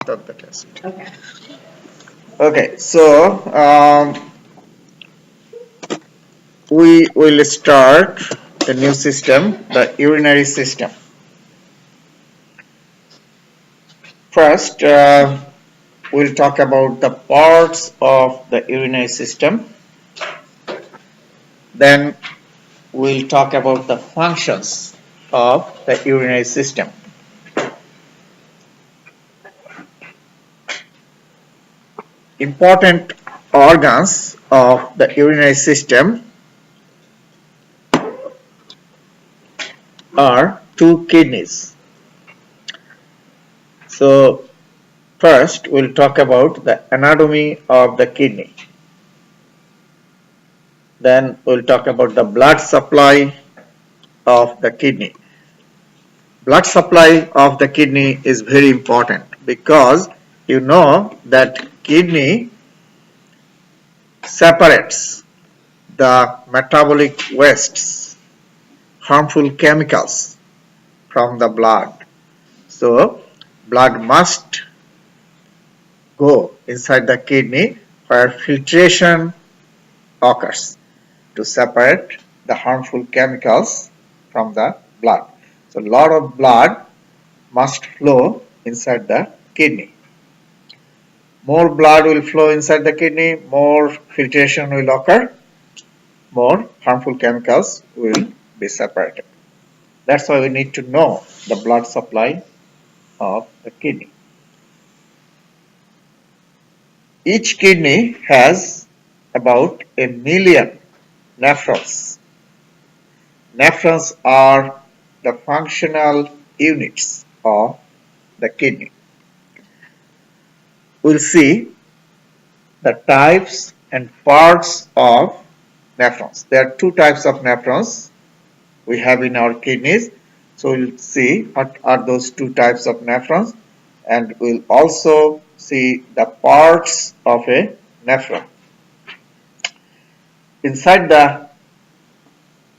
after the test. Okay. Okay, so we will start the new system, the urinary system. First, we'll talk about the parts of the urinary system. Then we'll talk about the functions of the urinary system. Important organs of the urinary system are two kidneys. So first we'll talk about the anatomy of the kidney. Then we'll talk about the blood supply of the kidney. Blood supply of the kidney is very important because you know that kidney separates the metabolic wastes, harmful chemicals from the blood. So blood must go inside the kidney where filtration occurs to separate the harmful chemicals from the blood. So a lot of blood must flow inside the kidney. More blood will flow inside the kidney, more filtration will occur, more harmful chemicals will be separated. That's why we need to know the blood supply of the kidney. Each kidney has about 1,000,000 nephrons. Nephrons are the functional units of the kidney. We'll see the types and parts of nephrons. There are two types of nephrons we have in our kidneys. So we'll see what are those two types of nephrons, and we'll also see the parts of a nephron. Inside the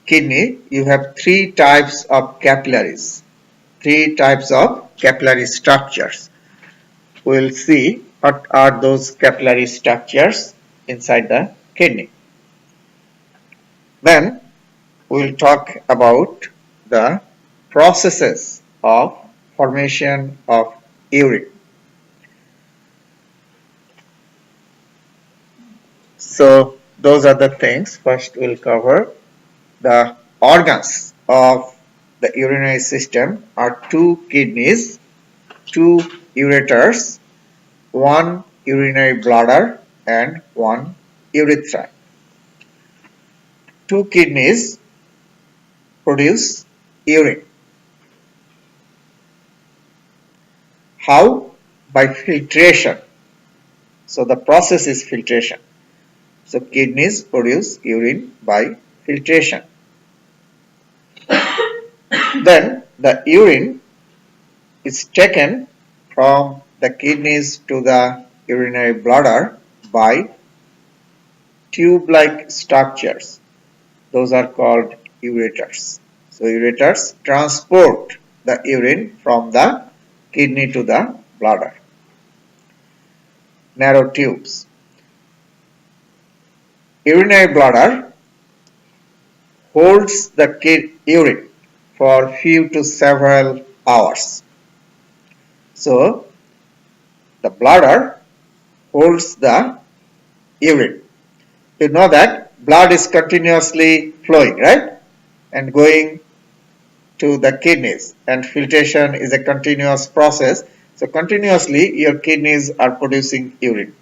kidney, you have three types of capillaries, three types of capillary structures. We'll see what are those capillary structures inside the kidney. Then we'll talk about the processes of formation of urine. So those are the things. First we'll cover the organs of the urinary system are two kidneys, two ureters, one urinary bladder and one urethra. Two kidneys produce urine. How? By filtration. So the process is filtration. So kidneys produce urine by filtration. Then the urine is taken from the kidneys to the urinary bladder by tube-like structures. Those are called ureters. So ureters transport the urine from the kidney to the bladder. Narrow tubes. Urinary bladder holds the urine for few to several hours. So the bladder holds the urine. You know that blood is continuously flowing, right? And going to the kidneys, and filtration is a continuous process. So continuously your kidneys are producing urine.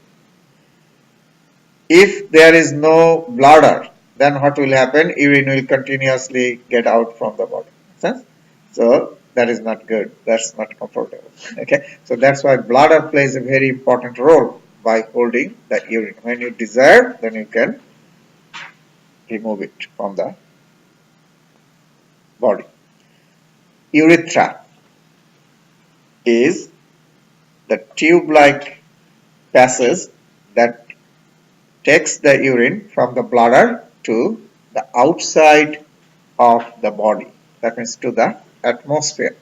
If there is no bladder, then what will happen? Urine will continuously get out from the body. Sense? So that is not good. That's not comfortable. Okay. So that's why bladder plays a very important role by holding the urine. When you desire, then you can remove it from the body. Urethra is the tube-like passage that takes the urine from the bladder to the outside of the body, that means to the atmosphere.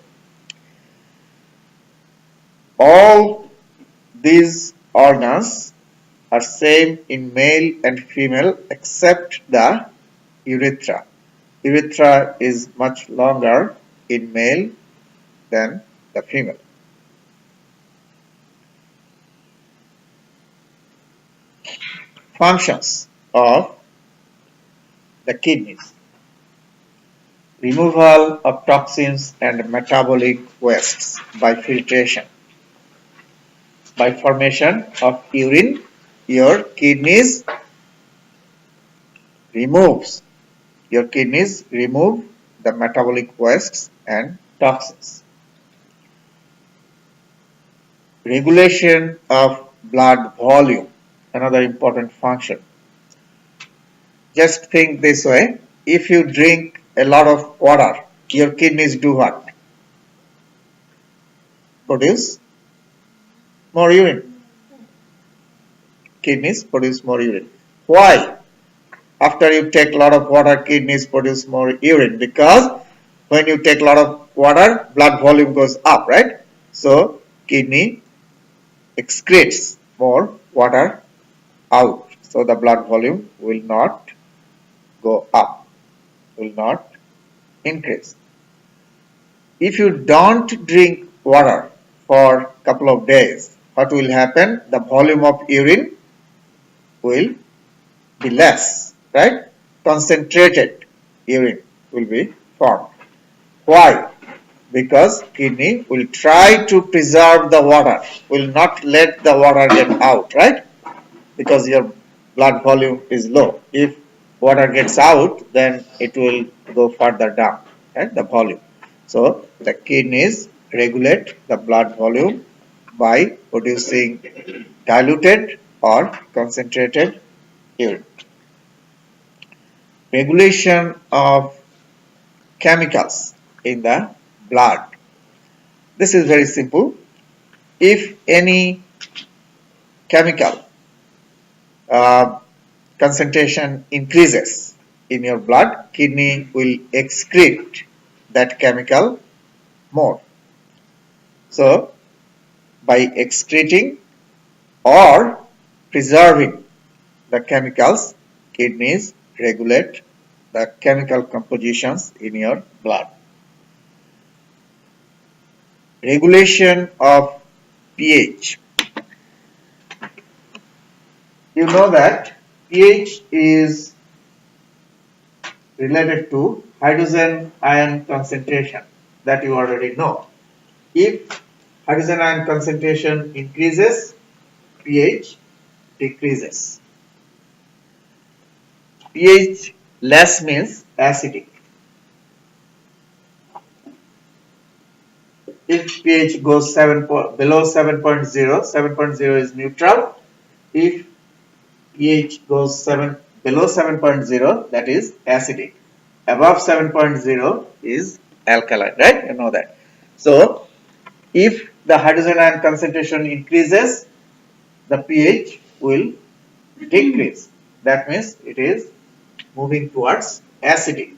All These organs are same in male and female except the urethra. Urethra is much longer in male than the female. Functions of the kidneys: removal of toxins and metabolic wastes by filtration. By formation of urine, your kidneys remove the metabolic wastes and toxins. Regulation of blood volume, another important function. Just think this way: if you drink a lot of water, your kidneys do what? Produce more urine. Kidneys produce more urine. Why? After you take a lot of water, kidneys produce more urine, because when you take a lot of water, blood volume goes up, right? So kidney excretes more water out, so the blood volume will not go up, will not increase. If you don't drink water for a couple of days, what will happen? The volume of urine will be less, right? Concentrated urine will be formed. Why? Because kidney will try to preserve the water, will not let the water get out, right? Because your blood volume is low. If water gets out, then it will go further down, right? The volume. So the kidneys regulate the blood volume by producing diluted or concentrated urine. Regulation of chemicals in the blood. This is very simple. If any chemical concentration increases in your blood, kidney will excrete that chemical more. So by excreting or preserving the chemicals, kidneys regulate the chemical compositions in your blood. Regulation of pH. You know that pH is related to hydrogen ion concentration, that you already know. If hydrogen ion concentration increases, pH decreases. pH less means acidic. If pH goes below 7.0, 7.0 is neutral. If pH goes below 7.0, that is acidic. Above 7.0 is alkaline, right? You know that. So if the hydrogen ion concentration increases, the pH will decrease. That means it is moving towards acidic.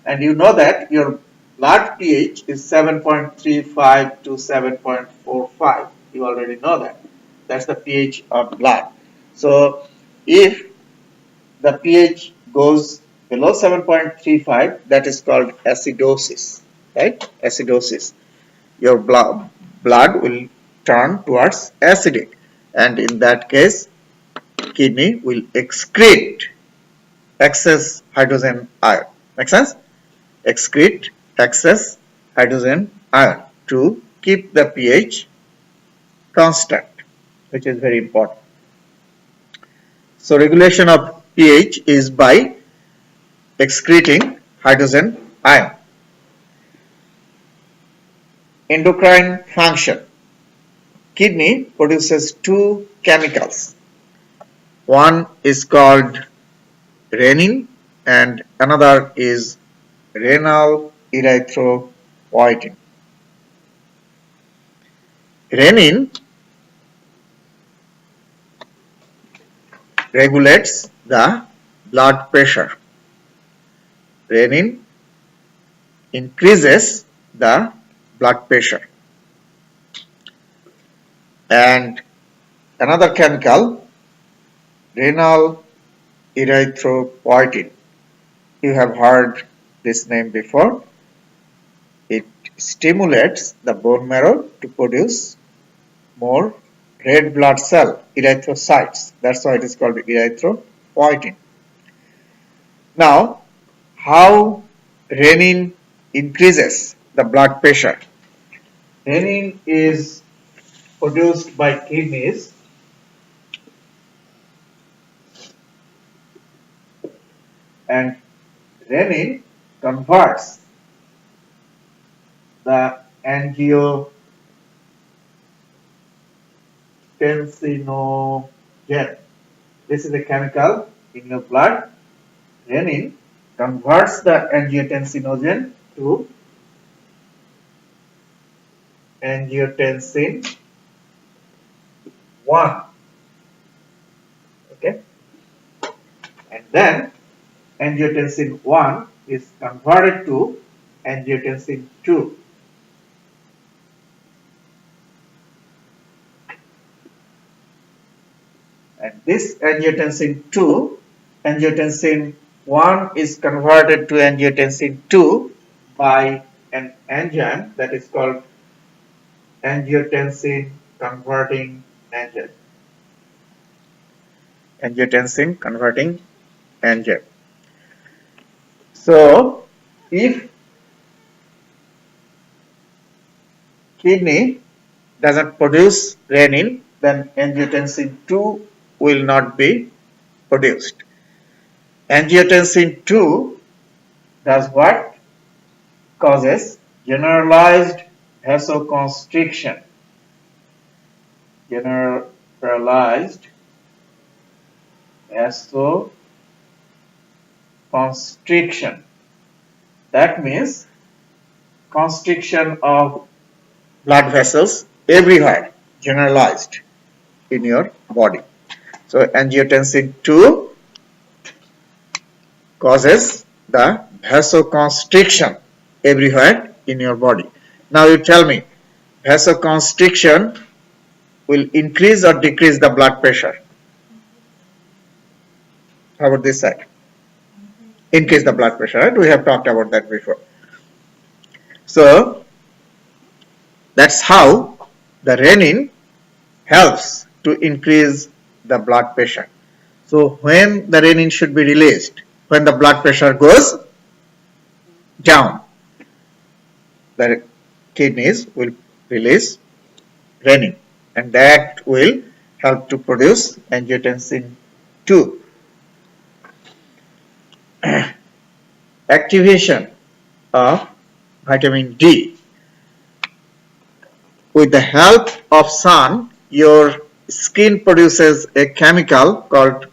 And you know that your blood pH is 7.35 to 7.45. You already know that. That's the pH of blood. So if the pH goes below 7.35, that is called acidosis, right? Acidosis. Your blood will turn towards acidic, and in that case, kidney will excrete excess hydrogen ion. Make sense? Excrete excess hydrogen ion to keep the pH constant, which is very important. So regulation of pH is by excreting hydrogen ion. Endocrine function. Kidney produces two chemicals. One is called renin and another is renal erythropoietin. Renin regulates the blood pressure. Renin increases the blood pressure. And another chemical, renal erythropoietin. You have heard this name before. It stimulates the bone marrow to produce more red blood cell, erythrocytes. That's why it is called erythropoietin. Now, how renin increases the blood pressure? Renin is produced by kidneys and renin converts the angiotensinogen. This is a chemical in your blood. Renin converts the angiotensinogen to angiotensin 1. Okay, and then angiotensin 1 is converted to angiotensin 2. And this angiotensin 2, angiotensin 1 is converted to angiotensin 2 by an enzyme that is called angiotensin converting enzyme. Angiotensin converting enzyme. So, if kidney doesn't produce renin, then angiotensin 2 will not be produced. Angiotensin 2 does what? Causes generalized vasoconstriction. Generalized vasoconstriction. That means constriction of blood vessels everywhere, generalized in your body. So angiotensin 2 causes the vasoconstriction everywhere in your body. Now you tell me, vasoconstriction will increase or decrease the blood pressure? How about this side? Increase the blood pressure, right? We have talked about that before. So that's how the renin helps to increase the blood pressure. So when the renin should be released? When the blood pressure goes down, the kidneys will release renin, and that will help to produce angiotensin 2. Activation of vitamin D. With the help of sun, your skin produces a chemical called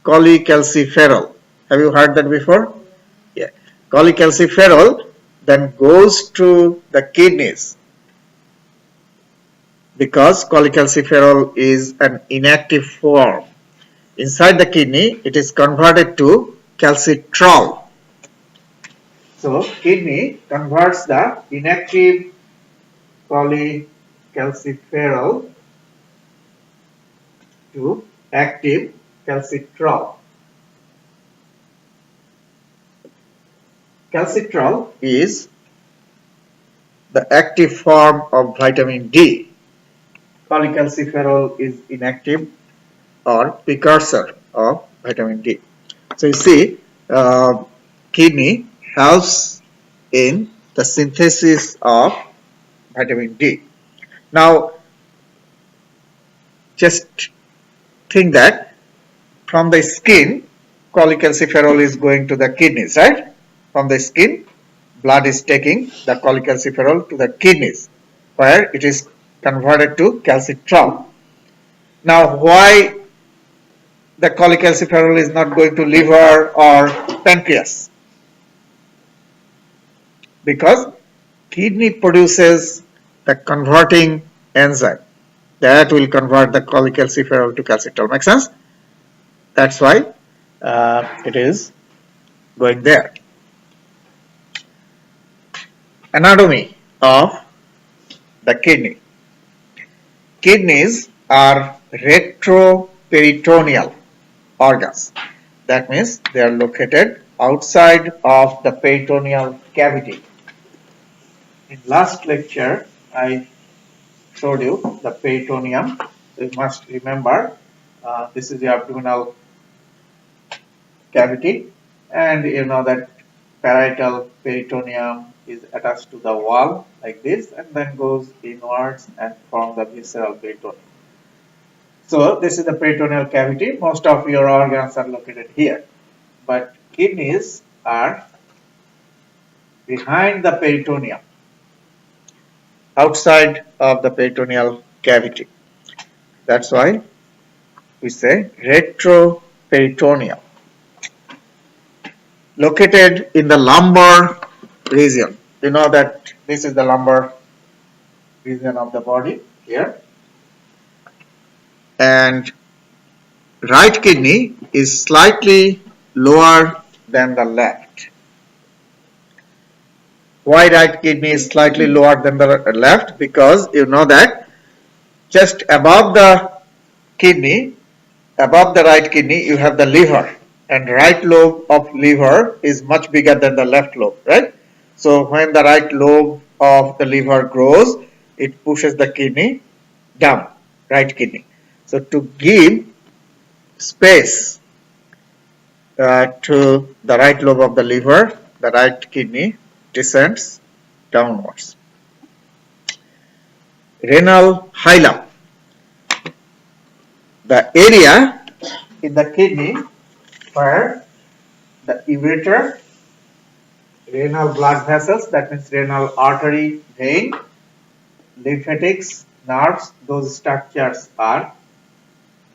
cholecalciferol. Have you heard that before? Yeah. Cholecalciferol then goes to the kidneys, because cholecalciferol is an inactive form. Inside the kidney, it is converted to calcitrol. So, kidney converts the inactive cholecalciferol to active calcitrol. Calcitrol is the active form of vitamin D. Cholecalciferol is inactive or precursor of vitamin D. So you see, kidney helps in the synthesis of vitamin D. Now, just think that from the skin, cholecalciferol is going to the kidneys, right? From the skin, blood is taking the cholecalciferol to the kidneys, where it is converted to calcitrol. Now, why the cholecalciferol is not going to liver or pancreas? Because kidney produces the converting enzyme that will convert the cholecalciferol to calcitrol. Make sense? That's why it is going there. Anatomy of the kidney. Kidneys are retroperitoneal organs. That means they are located outside of the peritoneal cavity. In last lecture, I showed you the peritoneum. So you must remember this is the abdominal cavity, and you know that parietal peritoneum is attached to the wall like this and then goes inwards and forms the visceral peritoneum. So this is the peritoneal cavity. Most of your organs are located here, but kidneys are behind the peritoneum, outside of the peritoneal cavity. That's why we say retroperitoneal. Located in the lumbar region. You know that this is the lumbar region of the body here. And right kidney is slightly lower than the left. Why right kidney is slightly lower than the left? Because you know that just above the kidney, above the right kidney, you have the liver, and right lobe of liver is much bigger than the left lobe, right? So when the right lobe of the liver grows, it pushes the kidney down, right kidney. So to give space to the right lobe of the liver, the right kidney descends downwards. Renal hilum. The area in the kidney where the ureter, renal blood vessels, that means renal artery, vein, lymphatics, nerves, those structures are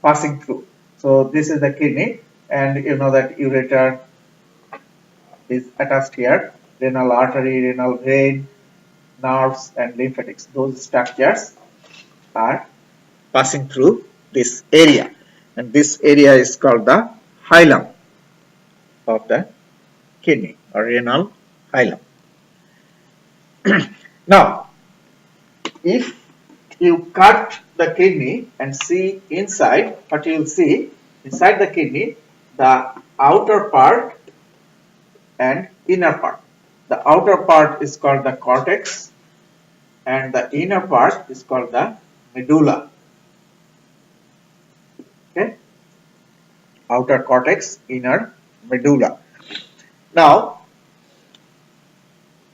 passing through. So this is the kidney, and you know that ureter is attached here, renal artery, renal vein, nerves and lymphatics. Those structures are passing through this area, and this area is called the hilum of the kidney or renal hilum. Now, if you cut the kidney and see inside, what you will see inside the kidney, the outer part and inner part. The outer part is called the cortex and the inner part is called the medulla. Okay, outer cortex, inner medulla. Now,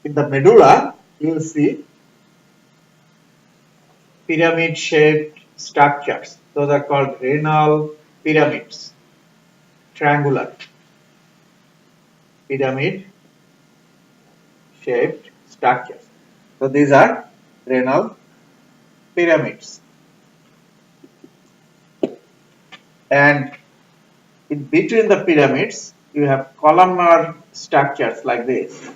in the medulla, you will see pyramid shaped structures. Those are called renal pyramids, triangular pyramid shaped structures. So these are renal pyramids. And in between the pyramids, you have columnar structures like this.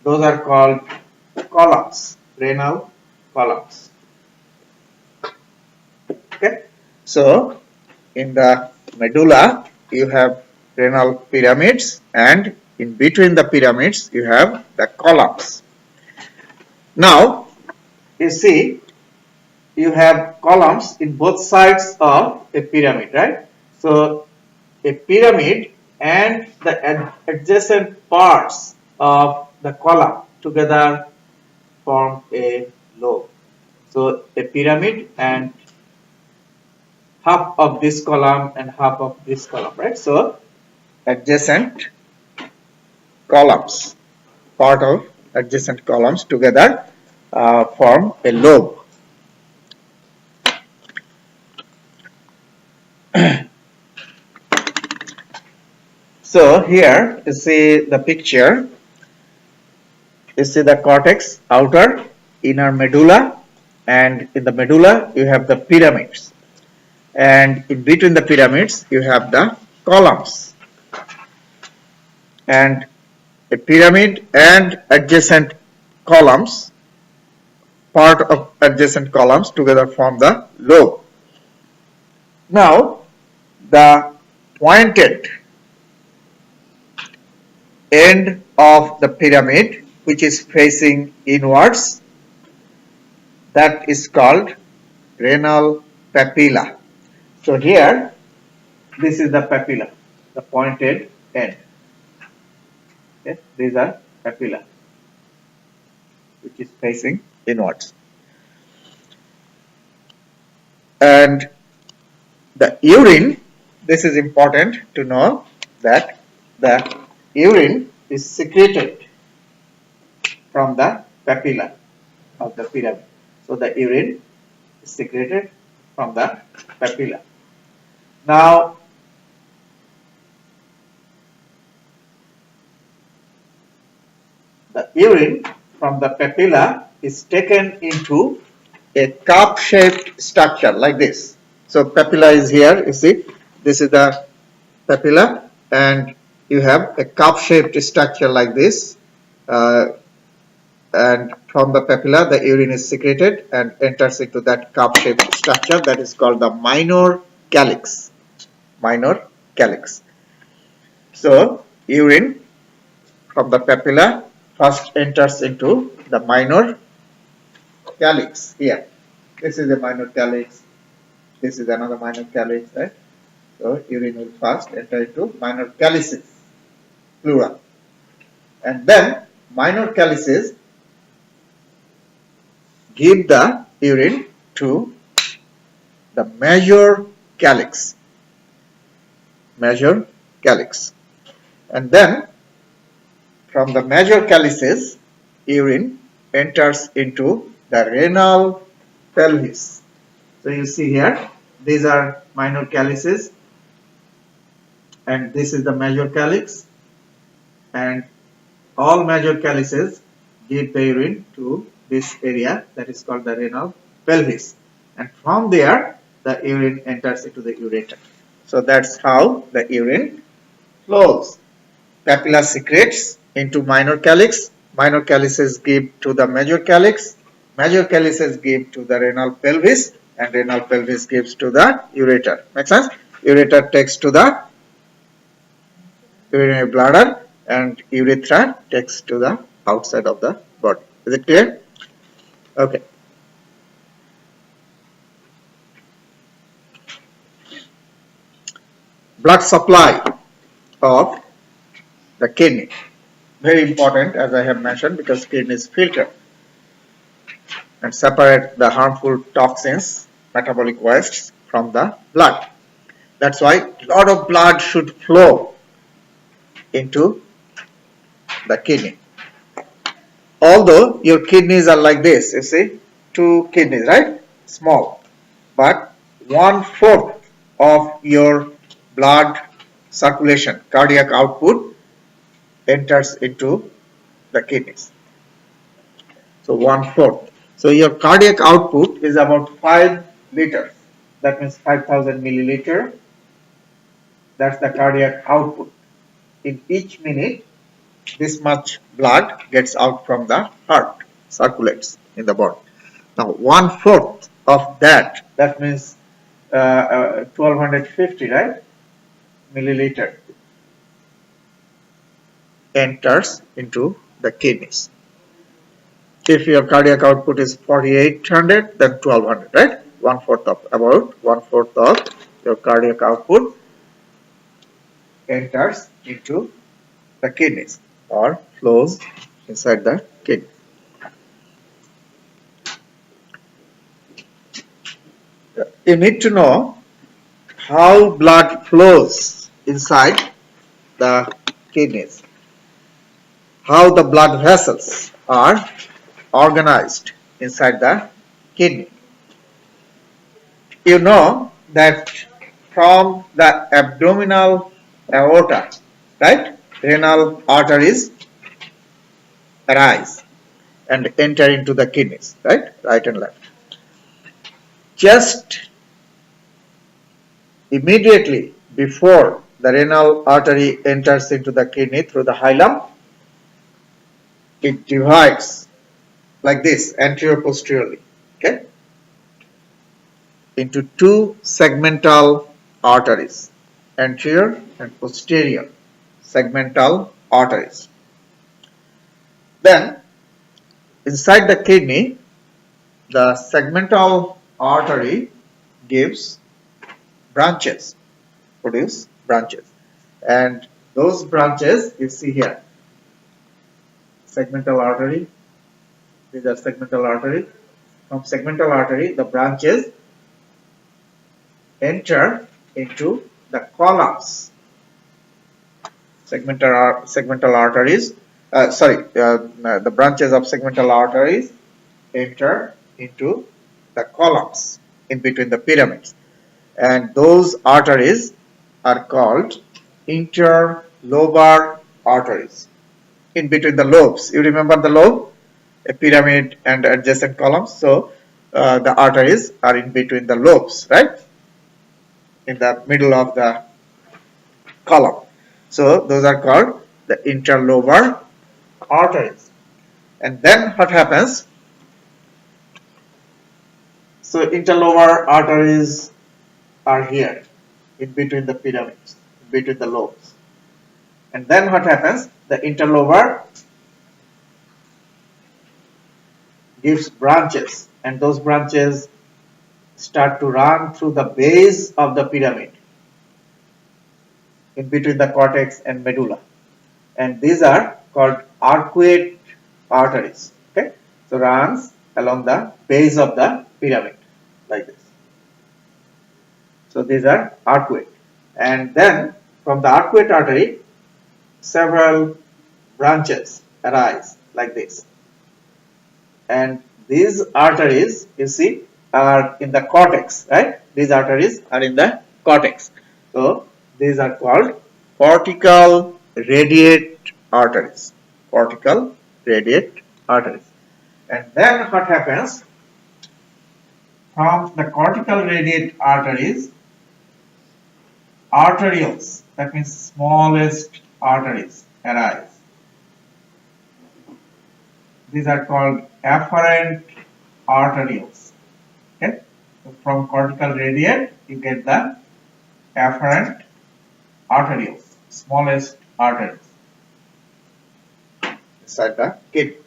Those are called columns, renal columns. Okay, so in the medulla you have renal pyramids, and in between the pyramids you have the columns. Now you see you have columns in both sides of a pyramid, right? So a pyramid and the adjacent parts of the column together form a lobe. So a pyramid and half of this column and half of this column, right? So adjacent columns, part of adjacent columns together form a lobe. So here you see the picture. You see the cortex, outer, inner medulla, and in the medulla you have the pyramids, and in between the pyramids you have the columns, and a pyramid and adjacent columns, part of adjacent columns together form the lobe. Now the pointed end of the pyramid, which is facing inwards, that is called renal papilla. So here, this is the papilla, the pointed end. Okay? These are papilla, which is facing inwards. And the urine, this is important to know that the urine is secreted from the papilla of the pyramid. So the urine is secreted from the papilla. Now, the urine from the papilla is taken into a cup-shaped structure like this. So papilla is here, you see, this is the papilla, and you have a cup-shaped structure like this, and from the papilla the urine is secreted and enters into that cup-shaped structure that is called the minor calyx. Minor calyx. So urine from the papilla first enters into the minor calyx here. This is a minor calyx. This is another minor calyx, right? So urine will first enter into minor calyces, plural. And then minor calyces give the urine to the major calyx. Major calyx. And then from the major calyces, urine enters into the renal pelvis. So you see here, these are minor calyces, and this is the major calyx, and all major calyces give the urine to this area that is called the renal pelvis, and from there the urine enters into the ureter. So that's how the urine flows. Papilla secretes into minor calyx, minor calyces give to the major calyx calyces give to the renal pelvis, and renal pelvis gives to the ureter. Make sense? Ureter takes to the urinary bladder, and urethra takes to the outside of the body. Is it clear? Okay. Blood supply of the kidney. Very important, as I have mentioned, because kidneys filter and separate the harmful toxins, metabolic wastes from the blood. That's why a lot of blood should flow into the kidney. Although your kidneys are like this, you see, two kidneys, right? Small. But 1/4 of your blood circulation, cardiac output, enters into the kidneys. So 1/4. So your cardiac output is about 5 liters. That means 5,000 milliliter. That's the cardiac output. In each minute, this much blood gets out from the heart, circulates in the body. Now 1/4 of that, that means 1250, right? Milliliter enters into the kidneys. If your cardiac output is 4800, then 1200, right? 1/4 of, about 1/4 of your cardiac output enters into the kidneys or flows inside the kidney. You need to know how blood flows inside the kidneys, how the blood vessels are organized inside the kidney. You know that from the abdominal aorta, right, renal arteries arise and enter into the kidneys, right and left. Just immediately before the renal artery enters into the kidney through the hilum, it divides like this, anterior posteriorly, okay, into two segmental arteries, anterior and posterior segmental arteries. Then inside the kidney, the segmental artery gives branches, produce branches, and those branches you see here, segmental artery. These are segmental artery. From segmental artery, the branches enter into the columns. Segmental arteries, the branches of segmental arteries enter into the columns in between the pyramids, and those arteries are called interlobar arteries. In between the lobes, you remember the lobe, a pyramid and adjacent columns. So the arteries are in between the lobes, right? In the middle of the column. So those are called the interlobar arteries. And then what happens? So interlobar arteries are here in between the pyramids, in between the lobes. And then what happens? The interlobar gives branches, and those branches start to run through the base of the pyramid in between the cortex and medulla. And these are called arcuate arteries. Okay, so runs along the base of the pyramid like this. So these are arcuate, and then from the arcuate artery, several branches arise like this. And these arteries, you see, are in the cortex, right? These arteries are in the cortex. So these are called cortical radiate arteries. Cortical radiate arteries. And then what happens? From the cortical radiate arteries, arterioles, that means smallest arteries, arise. These are called efferent arterioles. Okay, so from cortical radiate you get the efferent arterioles, smallest arteries inside the kidney.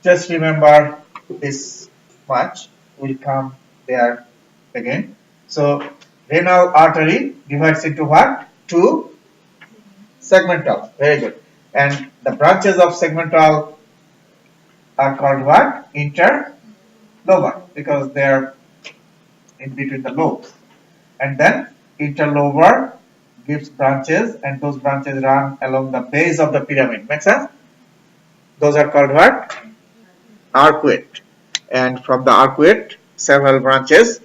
Just remember this much. We'll come there again. So renal artery divides into what? Two segmental. Very good. And the branches of segmental are called what? Interlobar, because they are in between the lobes. And then interlobar gives branches, and those branches run along the base of the pyramid. Make sense? Those are called what? Arcuate. And from the arcuate, several branches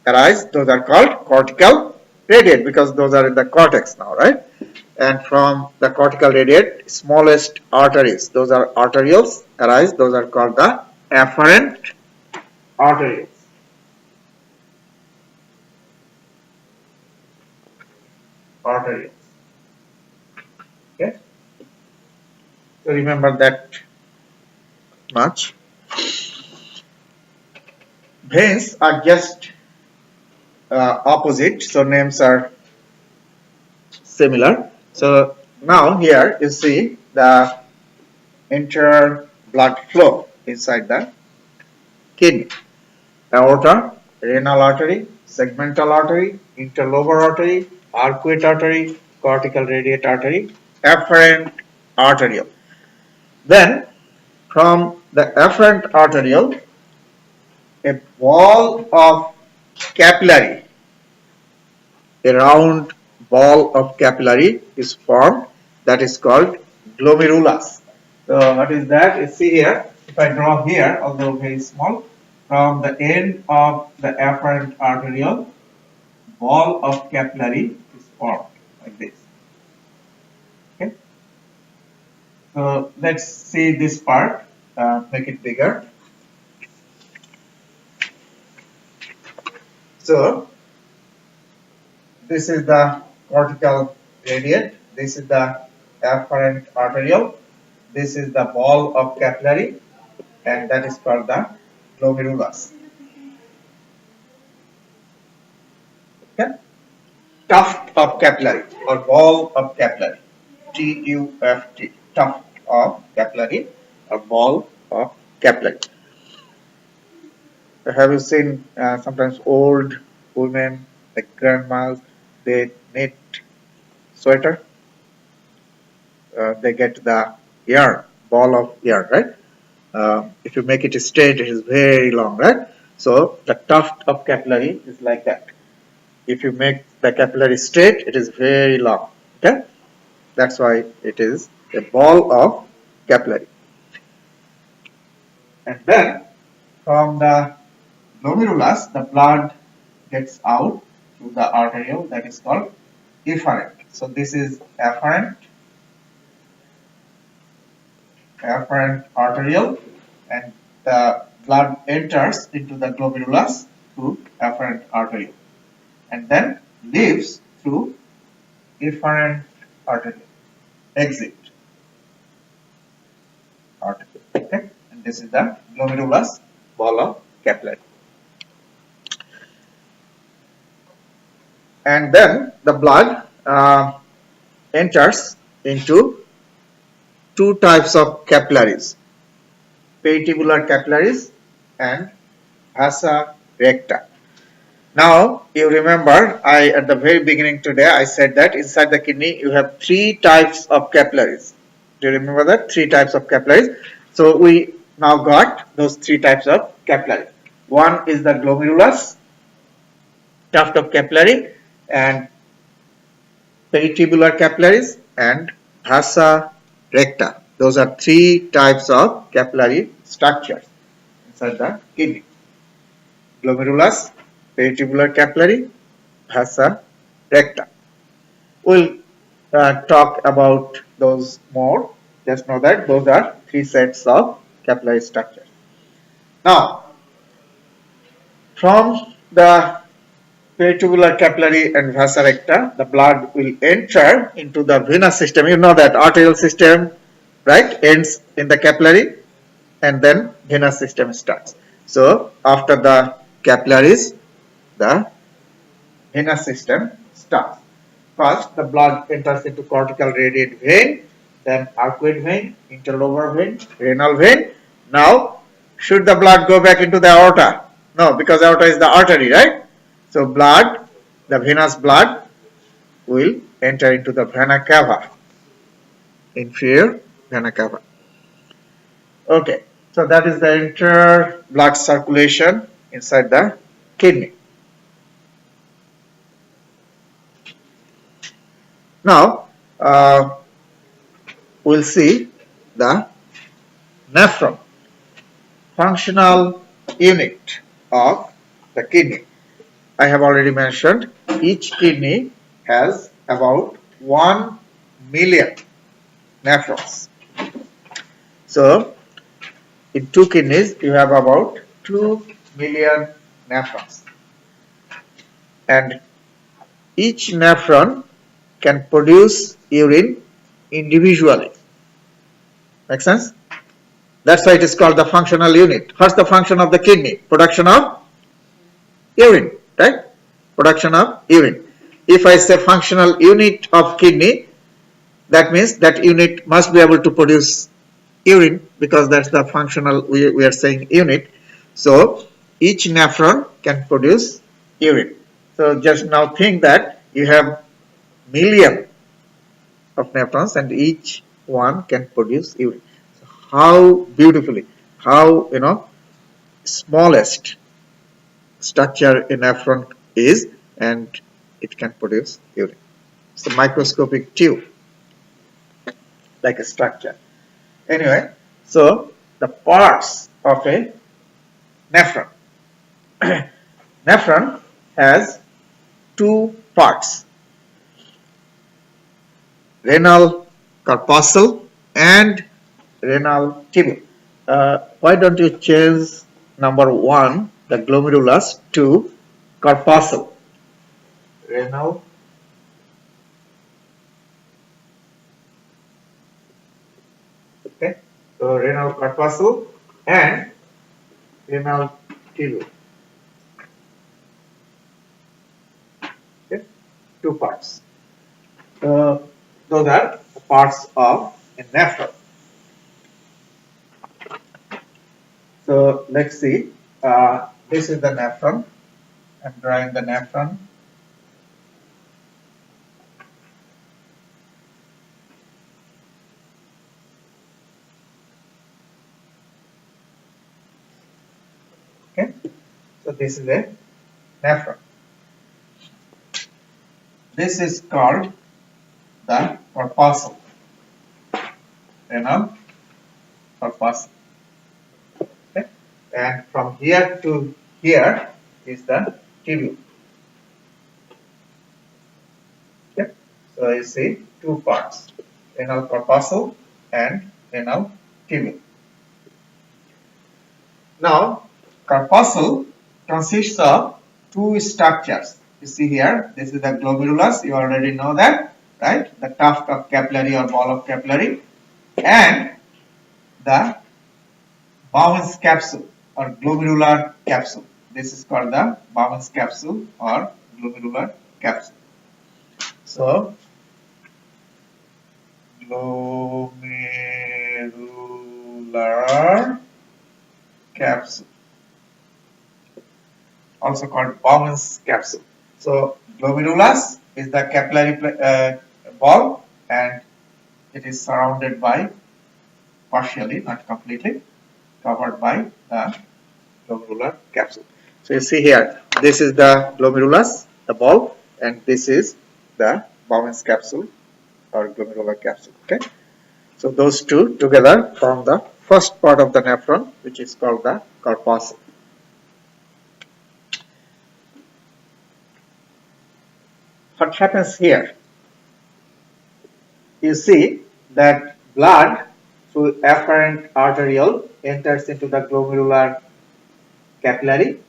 arise. Those are called cortical radiate, because those are in the cortex now, right? And from the cortical radiate, smallest arteries, those are arterioles, arise. Those are called the efferent arterioles. Arterioles. Okay. So remember that much. Veins are just opposite, so names are similar. So now here you see the inter blood flow inside the kidney. Aorta, renal artery, segmental artery, interlobar artery, arcuate artery, cortical radiate artery, efferent arteriole. Then from the efferent arteriole, a ball of capillary, a round ball of capillary is formed, that is called glomerulus. So what is that? You see here, if I draw here, although very small, from the end of the efferent arteriole, ball of capillary is formed like this. Okay. So let's see this part, make it bigger. So this is the cortical radiate, this is the efferent arteriole, this is the ball of capillary, and that is called the glomerulus. Okay? Tuft of capillary or ball of capillary, TUFT, tuft of capillary or ball of capillary. Have you seen sometimes old women, like grandmas, they knit sweater? They get the yarn, ball of yarn, right? If you make it straight, it is very long, right? So the tuft of capillary is like that. If you make the capillary straight, it is very long. Okay, that's why it is a ball of capillary. And then from the glomerulus, the blood gets out through the arteriole that is called efferent. So this is efferent arteriole, and the blood enters into the glomerulus through efferent arteriole and then leaves through efferent arteriole, exit arteriole. Okay, and this is the glomerulus ball of capillary. And then the blood enters into two types of capillaries, peritubulary capillaries and vasa recta. Now you remember at the very beginning today I said that inside the kidney you have three types of capillaries. Do you remember that? Three types of capillaries. So we now got those three types of capillaries. One is the glomerulus, tuft of capillary, and peritubular capillaries and vasa recta. Those are three types of capillary structures inside the kidney. Glomerulus, peritubular capillary, vasa recta. We'll talk about those more. Just know that those are three sets of capillary structures. Now, from the peritubular capillary and vasa recta, the blood will enter into the venous system. You know that arterial system, right, ends in the capillary and then venous system starts. So after the capillaries, the venous system starts. First, the blood enters into cortical radiate vein, then arcuate vein, interlobar vein, renal vein. Now, should the blood go back into the aorta? No, because aorta is the artery, right? So blood, the venous blood will enter into the vena cava, inferior vena cava. Okay, so that is the entire blood circulation inside the kidney. Now, we'll see the nephron, functional unit of the kidney. I have already mentioned each kidney has about 1 million nephrons. So, in two kidneys, you have about 2 million nephrons. And each nephron can produce urine individually. Make sense? That's why it is called the functional unit. What's the function of the kidney? Production of urine, right? Production of urine. If I say functional unit of kidney, that means that unit must be able to produce urine, because that's the functional, we are saying unit. So each nephron can produce urine. So just now think that you have million of nephrons and each one can produce urine. So how beautifully, how smallest structure a nephron is, and it can produce urine. It's a microscopic tube, like a structure. Anyway, so the parts of a nephron. Nephron has two parts, renal corpuscle and renal tubule. Why don't you change number 1, the glomerulus, to corpuscle? Renal okay, so renal corpuscle and renal tubule. Okay, two parts. Those are the parts of a nephron. So let's see. This is the nephron. I'm drawing the nephron. Okay. So this is a nephron. This is called the corpuscle. Renal corpuscle. Okay. And from here to here is the tubule. Okay. So you see two parts, renal corpuscle and renal tubule. Now, corpuscle consists of two structures. You see here, this is the glomerulus, you already know that, right? The tuft of capillary or ball of capillary, and the Bowman's capsule or glomerular capsule. This is called the Bowman's capsule or glomerular capsule. So, glomerular capsule, also called Bowman's capsule. So, glomerulus is the capillary ball, and it is surrounded by, partially, not completely, covered by the glomerular capsule. So, you see here, this is the glomerulus, the ball, and this is the Bowman's capsule or glomerular capsule. Okay. So, those two together form the first part of the nephron, which is called the corpuscle. What happens here? You see that blood through efferent arteriole enters into the glomerular capillary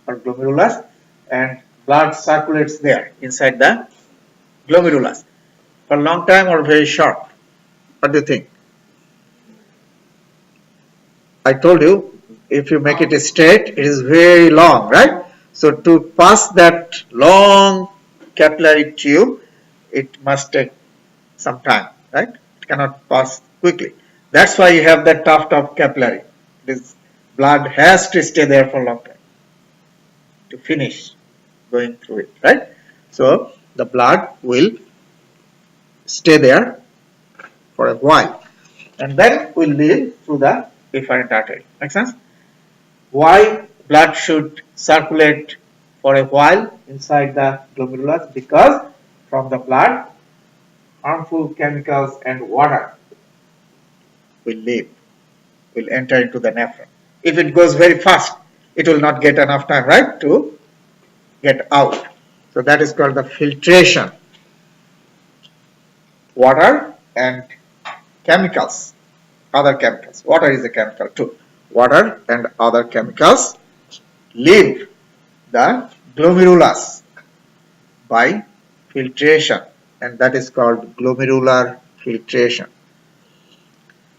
or glomerulus, and blood circulates there inside the glomerulus for a long time or very short. What do you think? I told you, if you make it straight, it is very long, right? So to pass that long capillary tube, it must take some time, right? It cannot pass quickly. That's why you have that tuft of capillary. This blood has to stay there for a long time to finish going through it, right? So the blood will stay there for a while, and then will leave through the efferent artery. Make sense? Why blood should circulate for a while inside the glomerulus? Because from the blood, harmful chemicals and water will leave, will enter into the nephron. If it goes very fast, it will not get enough time, right, to get out. So that is called the filtration. Water and chemicals, other chemicals. Water is a chemical too. Water and other chemicals leave the glomerulus by filtration, and that is called glomerular filtration.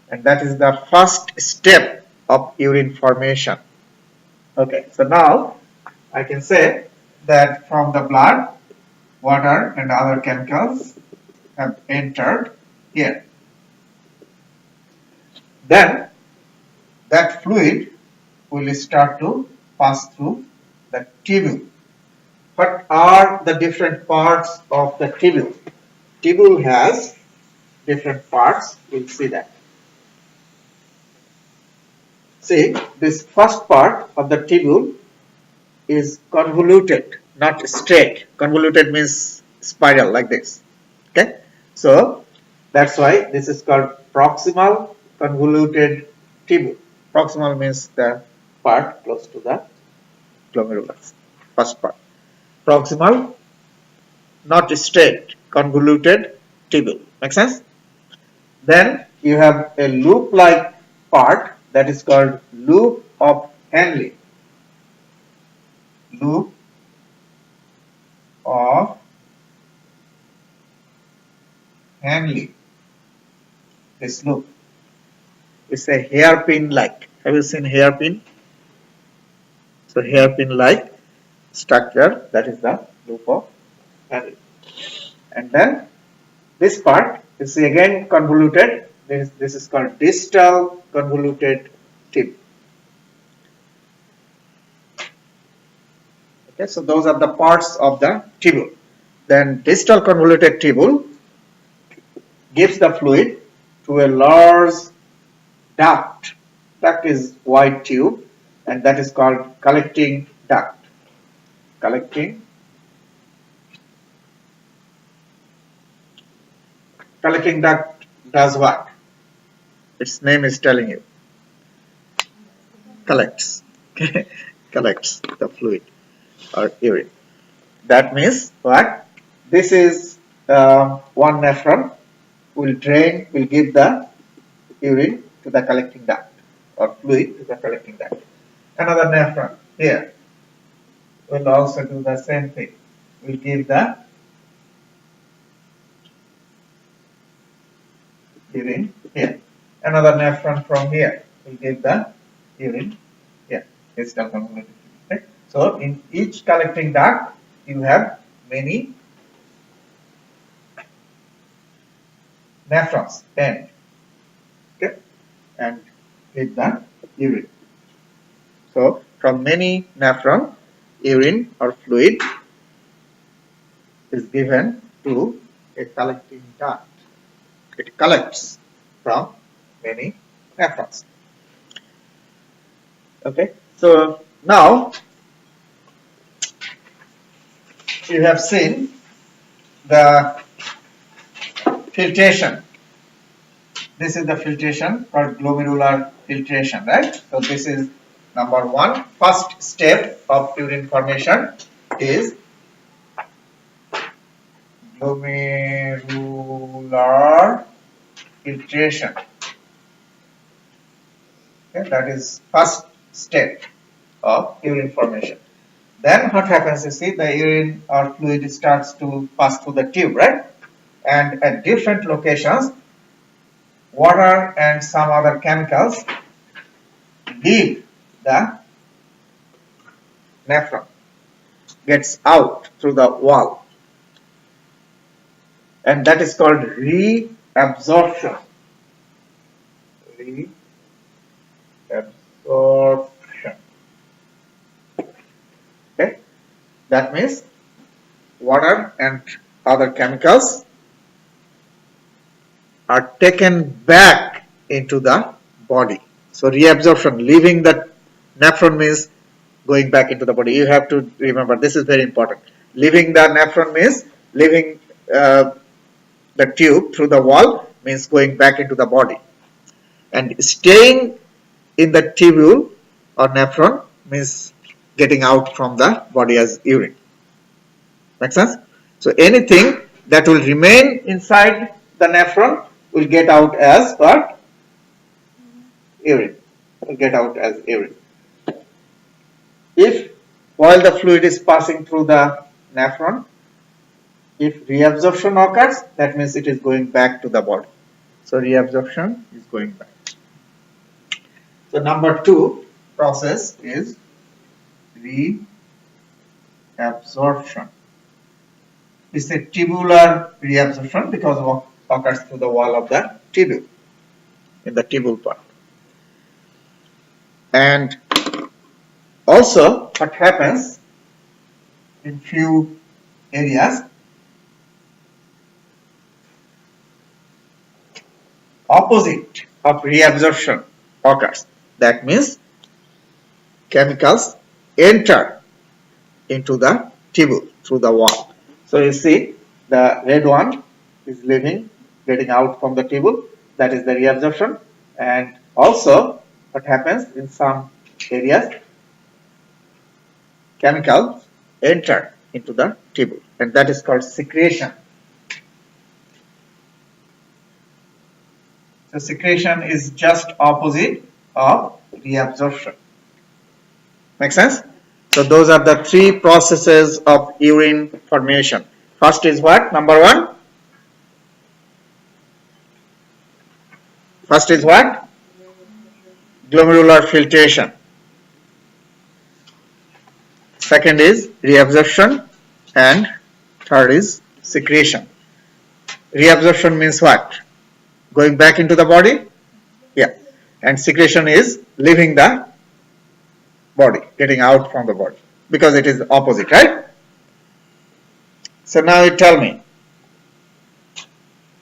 And that is the first step of urine formation. Okay, so now I can say that from the blood, water and other chemicals have entered here. Then that fluid will start to pass through the tubule. What are the different parts of the tubule? Tubule has different parts. We'll see that. See, this first part of the tubule is convoluted, not straight. Convoluted means spiral like this. Okay, so that's why this is called proximal convoluted tubule. Proximal means the part close to the glomerulus. First part. Proximal, not straight, convoluted tubule. Make sense? Then you have a loop-like part that is called loop of Henle. Loop of Henle. This loop is a hairpin-like. Have you seen hairpin? So hairpin-like structure, that is the loop of Henle. And then this part is again convoluted. This is called distal convoluted tube. Okay, so those are the parts of the tubule. Then distal convoluted tubule gives the fluid to a large duct. Duct is wide tube, and that is called collecting duct. Collecting duct does what? Its name is telling you. Collects. Collects the fluid or urine. That means what? This is one nephron will give the urine to the collecting duct or fluid to the collecting duct. Another nephron here will also do the same thing. Will give the urine here. Another nephron from here will give the urine here. Distal convoluted tubule. Okay? So in each collecting duct you have many nephrons and okay, and with the urine. So from many nephron, urine or fluid is given to a collecting duct. It collects from many nephrons. Okay, so now you have seen the filtration. This is the filtration called glomerular filtration, right? So this is number one. First step of urine formation is glomerular filtration. Okay, that is first step of urine formation. Then what happens, you see, the urine or fluid starts to pass through the tube, right? And at different locations, water and some other chemicals leave the nephron, gets out through the wall, and that is called reabsorption. Reabsorption. Okay, that means water and other chemicals are taken back into the body. So reabsorption, leaving the nephron means going back into the body. You have to remember, this is very important. Leaving the nephron means leaving the tube through the wall means going back into the body. And staying in the tubule or nephron means getting out from the body as urine. Make sense? So anything that will remain inside the nephron will get out as what? Urine. Will get out as urine. If while the fluid is passing through the nephron, if reabsorption occurs, that means it is going back to the body. So reabsorption is going back. So number two process is reabsorption. It's a tubular reabsorption because it occurs through the wall of the tubule, in the tubule part. And also what happens in few areas, opposite of reabsorption occurs. That means chemicals enter into the tubule through the wall. So you see the red one is leaving, getting out from the tubule. That is the reabsorption. And also what happens in some areas, chemicals enter into the tubule, and that is called secretion. So secretion is just opposite of reabsorption. Make sense? So those are the three processes of urine formation. First is what? Number one. First is what? Glomerular filtration. Second is reabsorption, and third is secretion. Reabsorption means what? Going back into the body? Yeah. And secretion is leaving the body, getting out from the body. because it is opposite, right? So now you tell me,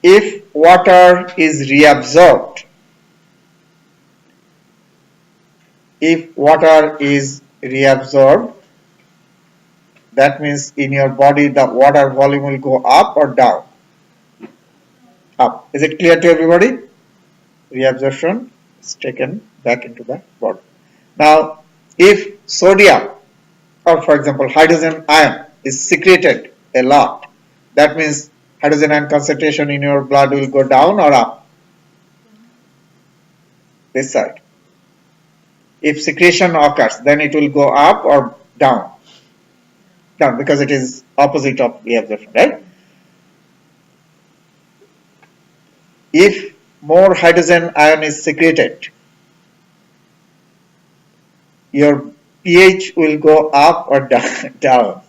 if water is reabsorbed, that means in your body the water volume will go up or down? Up. Is it clear to everybody? Reabsorption is taken back into the body. Now, if sodium or for example hydrogen ion is secreted a lot, that means hydrogen ion concentration in your blood will go down or up? This side. If secretion occurs, then it will go up or down? Down, because it is opposite of reabsorption, right? If more hydrogen ion is secreted, your pH will go up or down?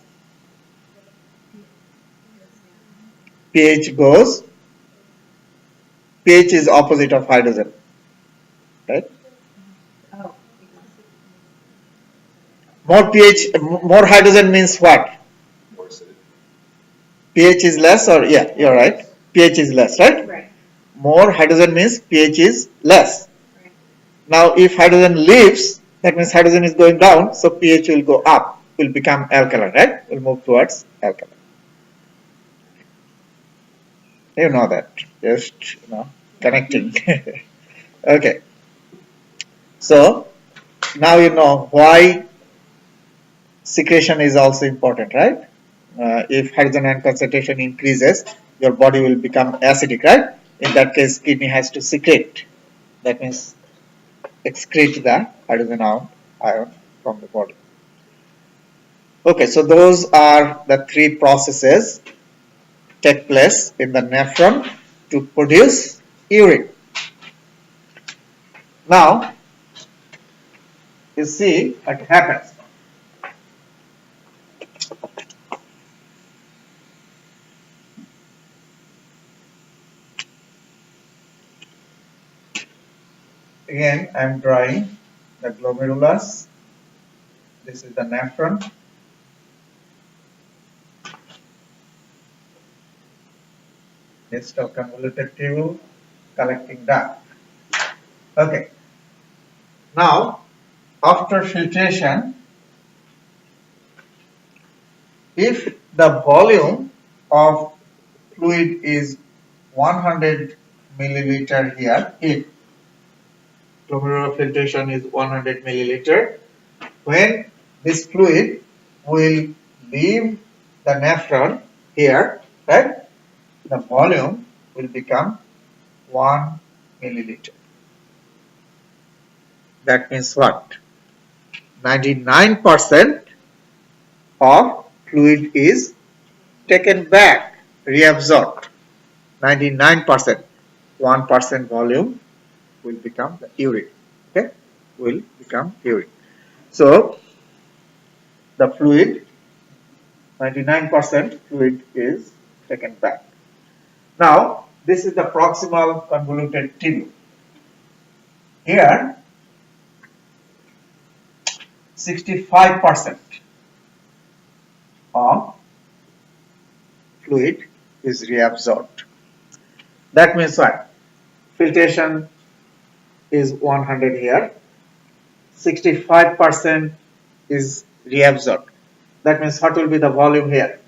pH is opposite of hydrogen, right? More hydrogen means what? pH is less, or yeah, you're right. pH is less, right? Right. More hydrogen means pH is less. Right. Now, if hydrogen leaves, that means hydrogen is going down, so pH will go up, will become alkaline, right? Will move towards alkaline. You know that, just connecting. Okay. So now you know why secretion is also important, right? If hydrogen ion concentration increases, your body will become acidic, right? In that case, kidney has to secrete. That means excrete the hydrogen ion from the body. Okay, so those are the three processes take place in the nephron to produce urine. Now, you see what happens. Again, I am drawing the glomerulus. This is the nephron. Distal convoluted tube, collecting duct. Okay. Now, after filtration, if the volume of fluid is 100 milliliter here, if glomerular filtration is 100 milliliter, when this fluid will leave the nephron here, right, the volume will become 1 milliliter. That means what? 99% of fluid is taken back, reabsorbed. 99%. 1% volume will become the urine. Okay? Will become urine. So, the fluid, 99% fluid is taken back. Now, this is the proximal convoluted tube. Here, 65% of fluid is reabsorbed. That means what? Filtration is 100 here. 65% is reabsorbed. That means what will be the volume here?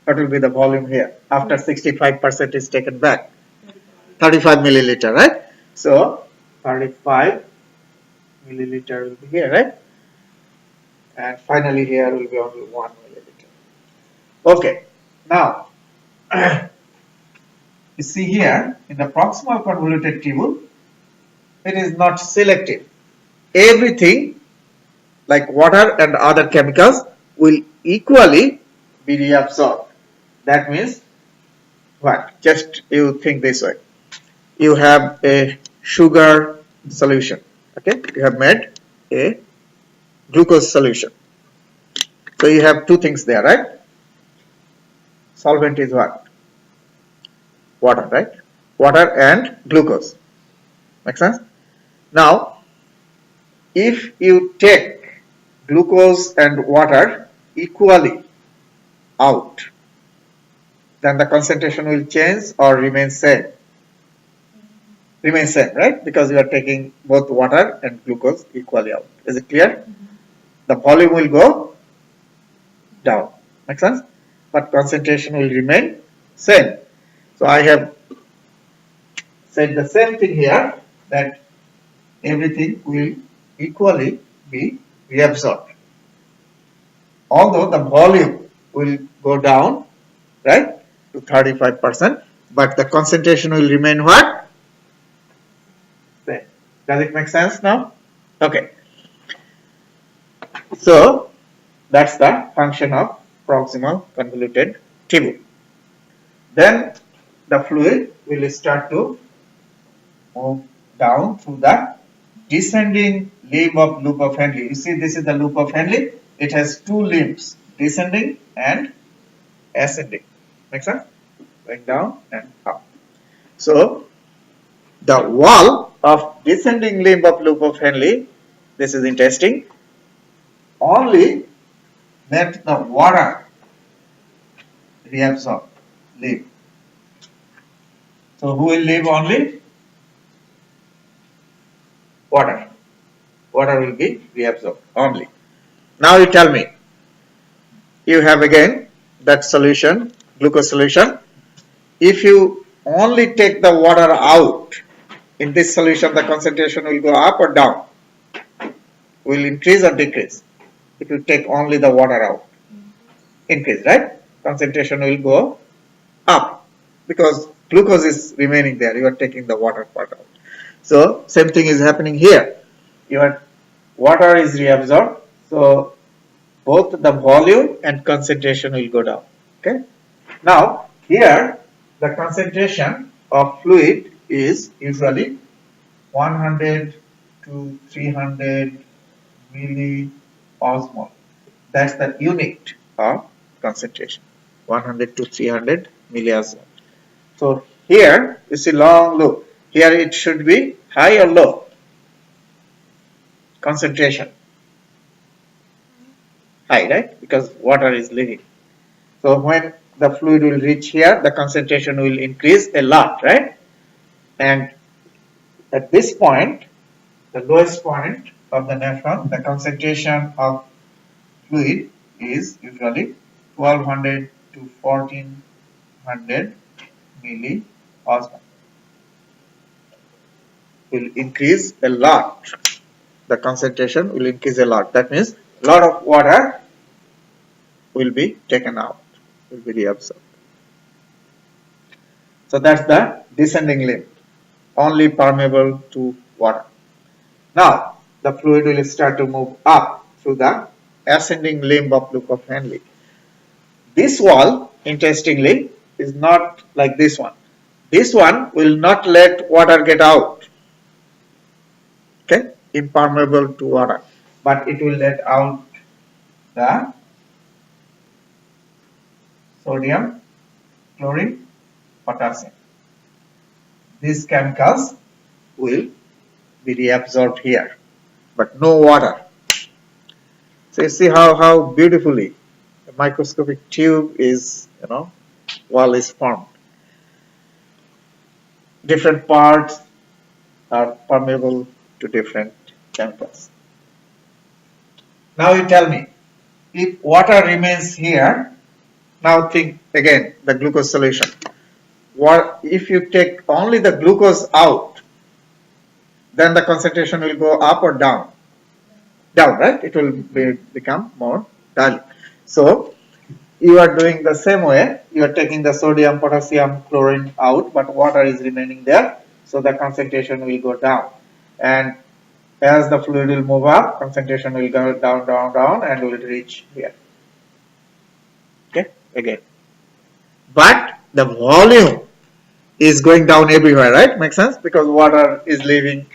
What will be the volume here after 65% is taken back? 35 milliliter, right? So 35 milliliter will be here, right? And finally here will be only 1 milliliter. Okay, now you see here in the proximal convoluted tube, it is not selective. Everything like water and other chemicals will equally be reabsorbed. That means what? Just you think this way. You have a sugar solution. Okay, you have made a glucose solution. So you have two things there, right? Solvent is what? Water, right? Water and glucose. Make sense? Now, if you take glucose and water equally out, then the concentration will change or remain same. Remain same, right? Because you are taking both water and glucose equally out. Is it clear? The volume will go down. Make sense? But concentration will remain same. So I have said the same thing here, that everything will equally be reabsorbed. Although the volume will go down, right, to 35%, but the concentration will remain what? Same. Does it make sense now? Okay. So that's the function of proximal convoluted tubule. Then the fluid will start to move down through the descending limb of loop of Henle. You see, this is the loop of Henle. It has two limbs, descending and ascending. Make sense? Going down and up. So the wall of descending limb of loop of Henle, this is interesting, only let the water reabsorb, leave. So who will leave only? Water. Water will be reabsorbed only. Now you tell me, you have again that solution, glucose solution. If you only take the water out, in this solution the concentration will go up or down? Will increase or decrease? If you take only the water out, increase, right? Concentration will go up because glucose is remaining there. You are taking the water part out. So same thing is happening here. Your water is reabsorbed, so both the volume and concentration will go down. Okay. Now here the concentration of fluid is usually 100 to 300 milliosmol. That's the unit of concentration. 100 to 300 milliosmol. So here you see long loop. Here it should be high or low concentration. High, right? Because water is leaving. So when the fluid will reach here, the concentration will increase a lot, right? And at this point, the lowest point of the nephron, the concentration of fluid is usually 1200 to 1400 milliosmol. Will increase a lot. The concentration will increase a lot. That means a lot of water will be taken out, will be reabsorbed. So that's the descending limb, only permeable to water. Now the fluid will start to move up through the ascending limb of loop of Henle. This wall, interestingly, is not like this one. This one will not let water get out. Okay, impermeable to water, but it will let out the sodium, chlorine, potassium. These chemicals will be reabsorbed here, but no water. So you see how beautifully the microscopic tube is, wall is formed. Different parts are permeable to different chemicals. Now you tell me, if water remains here, now think again the glucose solution. What if you take only the glucose out, then the concentration will go up or down? Down, right? It will become more dilute. So you are doing the same way. You are taking the sodium, potassium, chlorine out, but water is remaining there. So the concentration will go down. And as the fluid will move up, concentration will go down, down, down, and will reach here. Okay, again. But the volume is going down everywhere, right? Makes sense? Because water is leaving,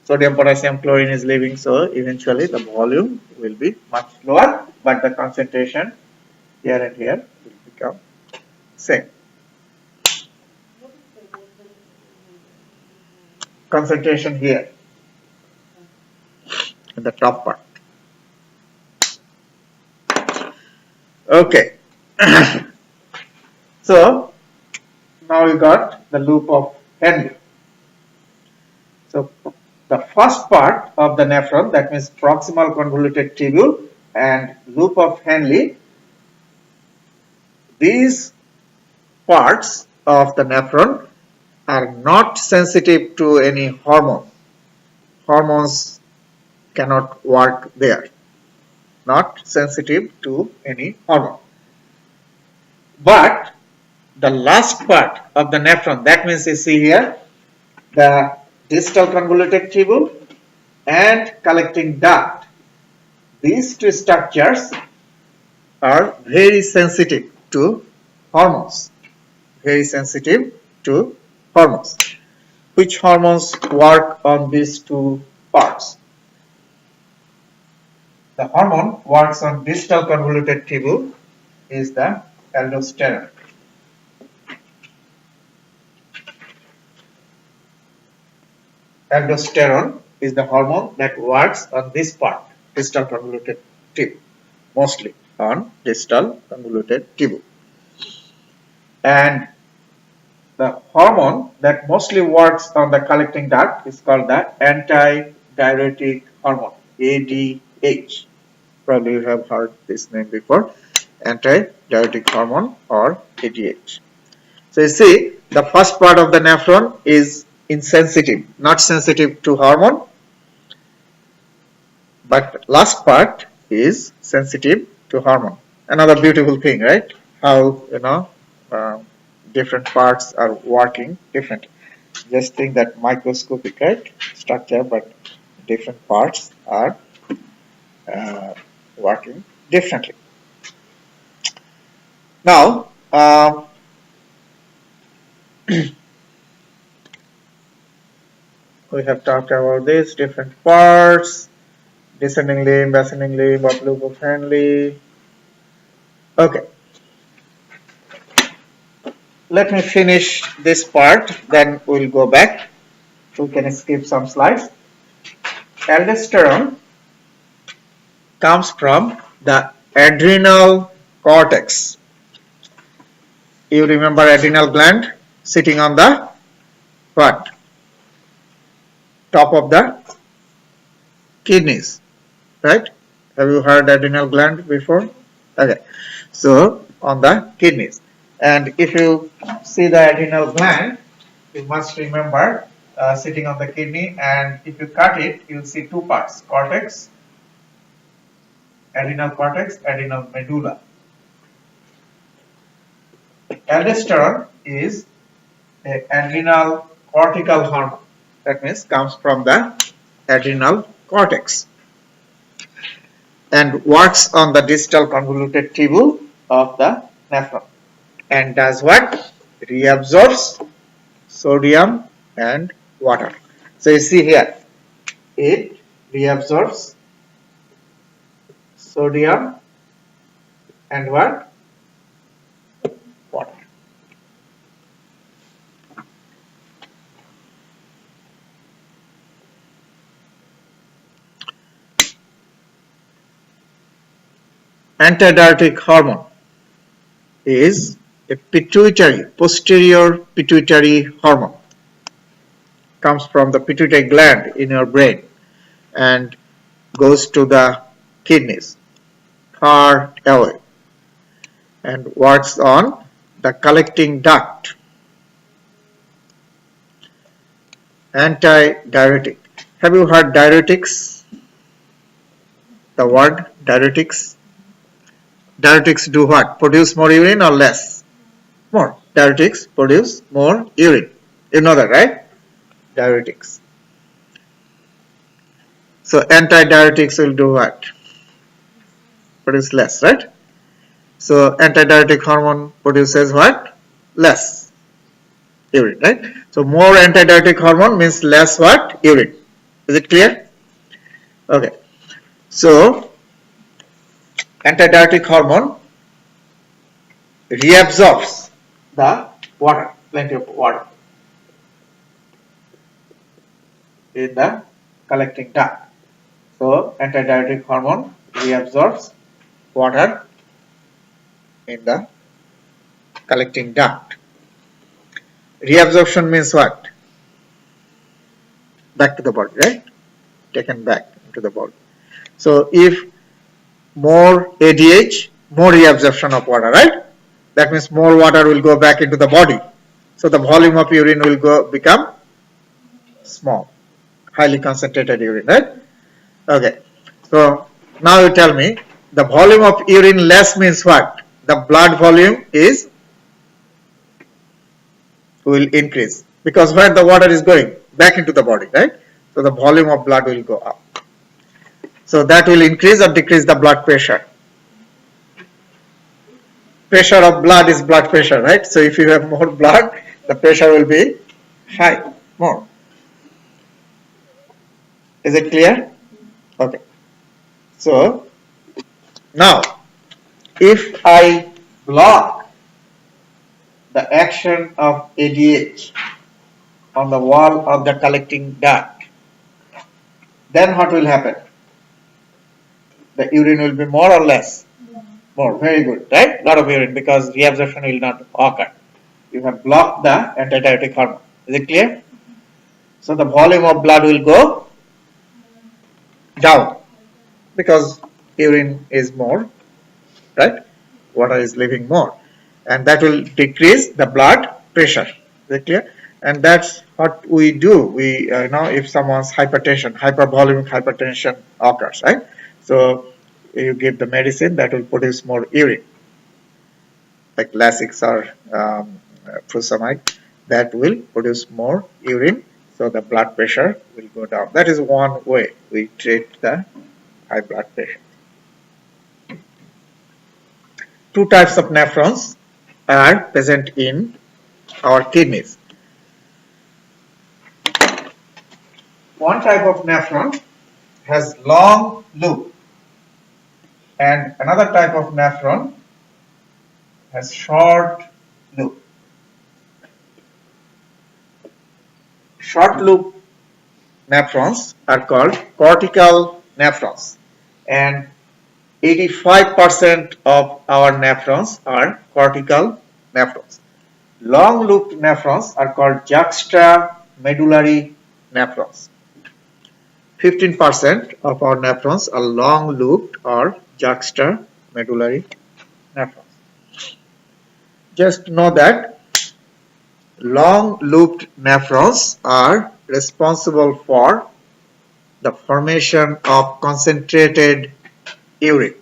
sodium, potassium, chlorine is leaving, so eventually the volume will be much lower, but the concentration here and here will become same. Concentration here, in the top part. Okay. So now you got the loop of Henle. So the first part of the nephron, that means proximal convoluted tubule and loop of Henle, these parts of the nephron are not sensitive to any hormone. Hormones cannot work there. Not sensitive to any hormone. But the last part of the nephron, that means you see here, the distal convoluted tubule and collecting duct, these two structures are very sensitive to hormones. Very sensitive to hormones. Which hormones work on these two parts? The hormone works on distal convoluted tubule is the aldosterone. Aldosterone is the hormone that works on this part, distal convoluted tubule, mostly on distal convoluted tubule. And the hormone that mostly works on the collecting duct is called the antidiuretic hormone, ADH. Probably you have heard this name before, antidiuretic hormone or ADH. So you see, the first part of the nephron is insensitive, not sensitive to hormone, but last part is sensitive to hormone. Another beautiful thing, right? How, different parts are working differently. Just think that microscopic, right, structure, but different parts are working differently. Now, we have talked about these different parts, descending limb, ascending limb, of loop of Henle. Okay. Let me finish this part, then we'll go back. We can skip some slides. Aldosterone comes from the adrenal cortex. You remember adrenal gland sitting on the what? Top of the kidneys, right? Have you heard adrenal gland before? Okay, so on the kidneys. And if you see the adrenal gland, you must remember sitting on the kidney, and if you cut it, you'll see two parts, cortex, adrenal medulla. Aldosterone is an adrenal cortical hormone. That means comes from the adrenal cortex and works on the distal convoluted tubule of the nephron and does what? Reabsorbs sodium and water. So you see here, it reabsorbs sodium and what? Water. Antidiuretic hormone is a posterior pituitary hormone. Comes from the pituitary gland in your brain and goes to the kidneys far away and works on the collecting duct. Antidiuretic. Have you heard diuretics? The word diuretics. Diuretics do what? Produce more urine or less? More. Diuretics produce more urine. You know that, right? Diuretics. So antidiuretics will do what? Produce less, right? So antidiuretic hormone produces what? Less urine, right? So more antidiuretic hormone means less what? Urine. Is it clear? Okay. So antidiuretic hormone reabsorbs the water, plenty of water in the collecting duct. So antidiuretic hormone reabsorbs water in the collecting duct. Reabsorption means what? Back to the body, right? Taken back into the body. So if more ADH, more reabsorption of water, right? That means more water will go back into the body. So the volume of urine will become small, highly concentrated urine, right? Okay. So now you tell me the volume of urine less means what? The blood volume will increase because where the water is going back into the body, right? So the volume of blood will go up. So that will increase or decrease the blood pressure. Pressure of blood is blood pressure, right? So if you have more blood, the pressure will be high, more. Is it clear? Okay. So now if I block the action of ADH on the wall of the collecting duct, then what will happen? The urine will be more or less? More. Very good, right? Lot of urine because reabsorption will not occur. You have blocked the antidiuretic hormone. Is it clear? So the volume of blood will go down because urine is more, right? Water is leaving more, and that will decrease the blood pressure. Is it clear? And that's what we do. We if someone's hypervolemic hypertension occurs, right? So you give the medicine that will produce more urine, like Lasix or furosemide, that will produce more urine. So the blood pressure will go down. That is one way we treat the high blood pressure. Two types of nephrons are present in our kidneys. One type of nephron has long loop and another type of nephron has short loop. Short loop nephrons are called cortical nephrons, and 85% of our nephrons are cortical nephrons. Long looped nephrons are called juxtamedullary nephrons. 15% of our nephrons are long looped or juxtamedullary nephrons. Just know that long looped nephrons are responsible for the formation of concentrated urine.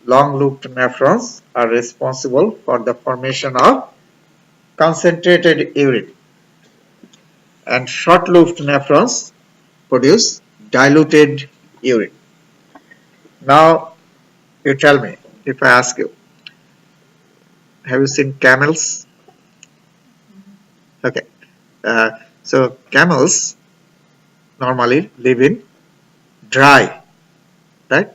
Long looped nephrons are responsible for the formation of concentrated urine, and short looped nephrons produce diluted urine. Now you tell me, if I ask you, have you seen camels? Okay, so camels normally live in dry, right?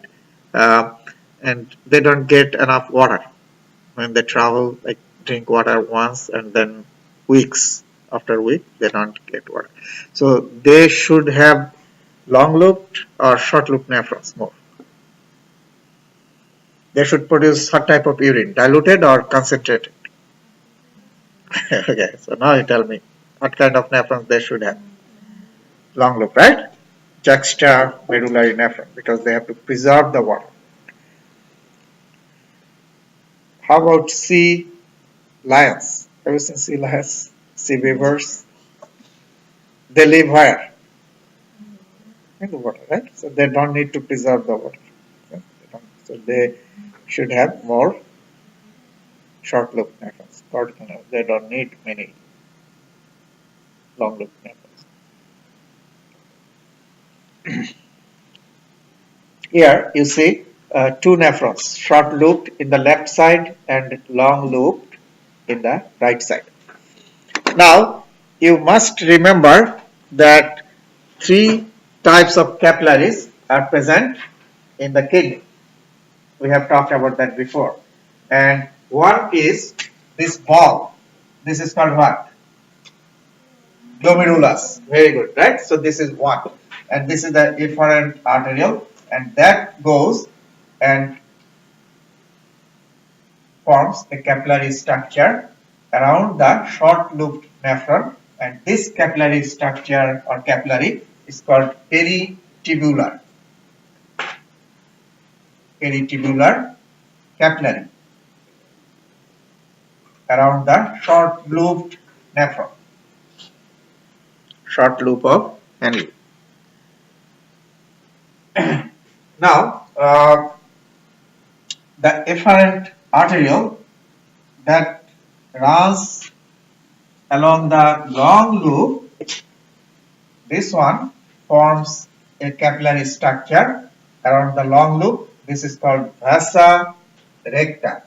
And they don't get enough water when they travel, like drink water once and then weeks after week they don't get water. So they should have long looped or short looped nephrons more. They should produce what type of urine, diluted or concentrated? Okay, so now you tell me what kind of nephrons they should have. Long loop, right? Juxtamedullary nephron, because they have to preserve the water. How about sea lions? Have you seen sea lions? Sea beavers? They live where? In the water, right? So they don't need to preserve the water. So they should have more short loop nephrons. They don't need many long loop nephrons. Here you see two nephrons, short looped in the left side and long looped in the right side. Now you must remember that three types of capillaries are present in the kidney. We have talked about that before. And one is this ball. This is called what? Glomerulus. Very good, right? So this is one. and this is the efferent arteriole, and that goes and forms a capillary structure around the short-looped nephron, and this capillary structure or capillary is called peritubular capillary around the short-looped nephron, short loop of Henle. Now, the efferent arteriole that runs along the long loop, this one forms a capillary structure around the long loop. This is called vasa recta.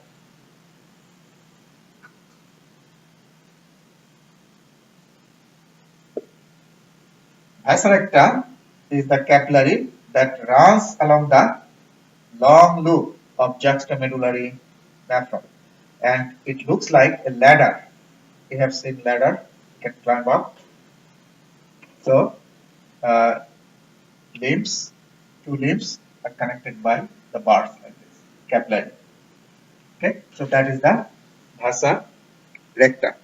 Vasa recta is the capillary that runs along the long loop of juxtamedullary nephron, and it looks like a ladder. We have seen ladder, you can climb up. So two limbs are connected by the bars like this, capillary. Okay, so that is the vasa recta.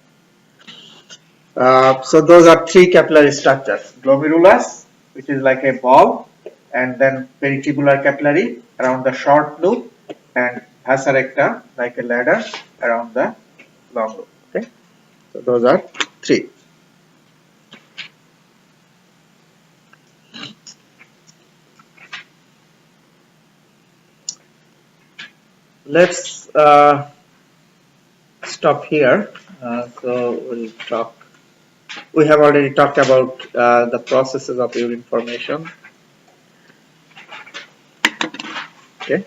So those are three capillary structures: glomerulus, which is like a ball, and then peritubular capillary around the short loop, and vasa recta like a ladder around the long loop. Okay, so those are three. Let's stop here. So we'll talk. We have already talked about the processes of urine formation. Okay.